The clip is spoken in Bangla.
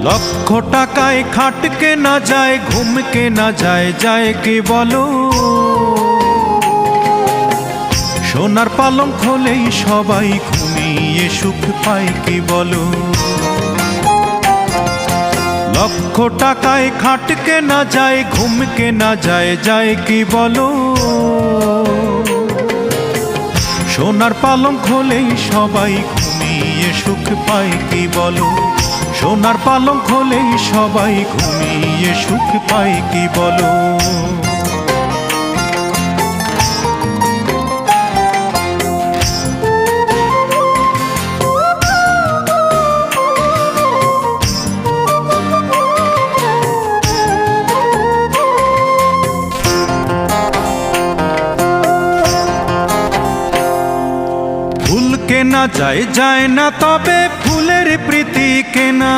লক্ষ টাকায় খাট কেনা যায়, ঘুম কেনা যায়, যায় কি বলো? সোনার পালঙ্ক হলেই সবাই ঘুমিয়ে সুখ পায় কি বলো? লক্ষ টাকায় খাট কেনা যায়, ঘুম কেনা যায়, যায় কি বলো? সোনার পালঙ্ক হলেই সবাই ঘুমিয়ে সুখ পায় কি বলো? সোনার পালঙ্ক হলেই সবাই ঘুমিয়ে সুখ পায় কি বলো? ফুল কেনা যায়, যায় না, তবে ফুলের প্রীতি কেনা